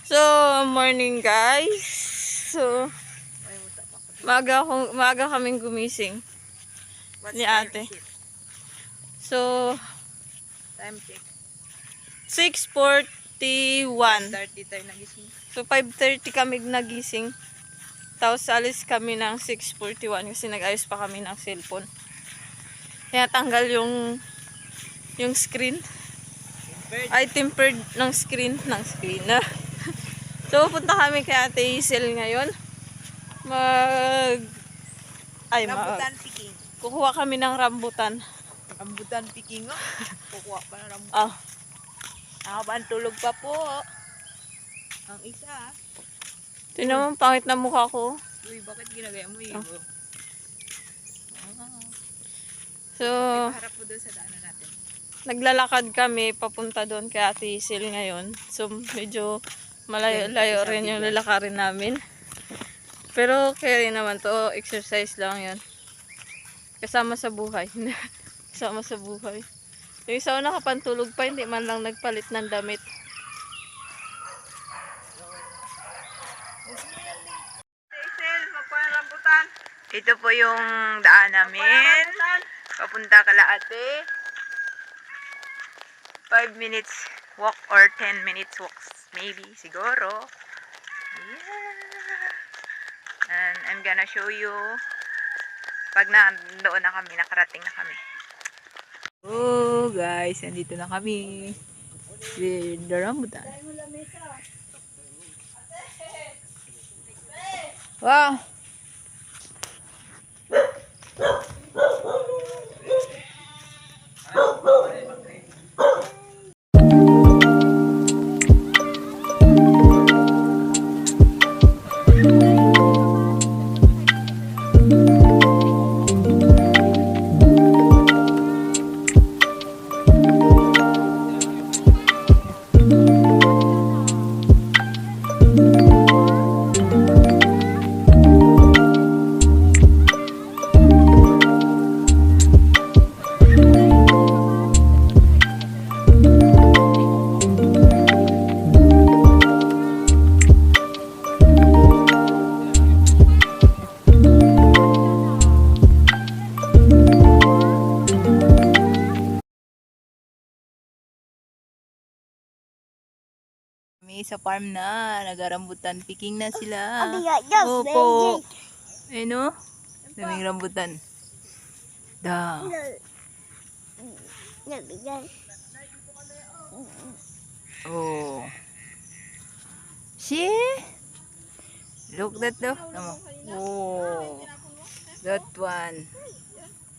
So, morning guys. So, maaga kaming gumising ni ate. So, Time check. 6:41. 30 tayo nagising. So, 5:30 kami nagising. Tapos, alis kami ng 6:41 kasi nag-ayos pa kami ng cellphone. Kaya tanggal yung screen. Ay, tempered ng screen na. So, punta kami kay Ate Hazel ngayon. Rambutan picking. Kukuha kami ng rambutan. Rambutan picking, oh. Kukuha pa ng rambutan. Ah. Nakabaan tulog pa po. Ang isa. Tingnan mo, pangit na mukha ko. Uy, bakit ginagaya mo yun? So, Harap mo doon sa daanan natin. naglalakad kami papunta doon kay Ate Hazel ngayon. So, medyo malayo-layo rin yung lalakarin namin. Pero kaya rin naman to, exercise lang yan. Kasama sa buhay. Kasama sa buhay. Yung isa nakapantulog pa, hindi man lang nagpalit ng damit. Hazel, magkuha ng rambutan. Ito po yung daan namin. Papunta kala ate. 5 minutes walk or 10 minutes walk. Maybe, siguro. Yeah. And I'm gonna show you pag doon na kami, nakarating na kami. Oh guys, nandito na kami. With the rambutan. Wow! May sa farm na, nagarambutan picking na sila. Opo. Ano? Daming rambutan. Da. Oh. See? Look that though. Oh. That one.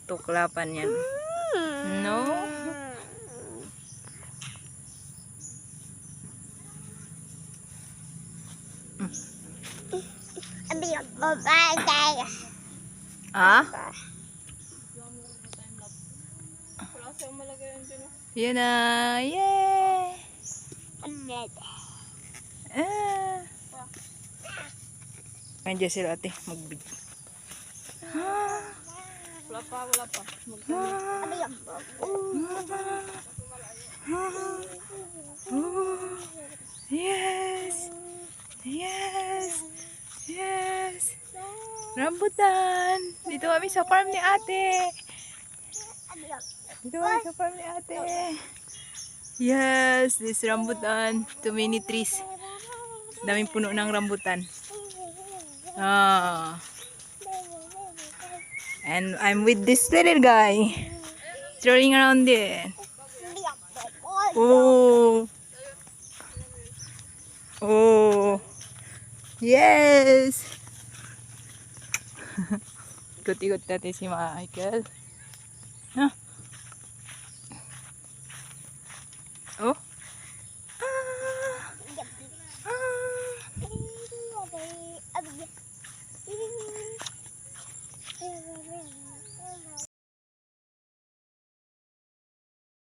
Tuklapan yan. No? Ah? Yan na. Yay! Nandiyan sila ate. Magbig. Wala pa. Yes! Rambutan! Dito kami sa farm ni ate. Yes, this rambutan. Too many trees. Daming puno ng rambutan. Ah. And I'm with this little guy. Strolling around there. Oh. Oh. Yes. Ikot-ikot natin si Michael. Huh?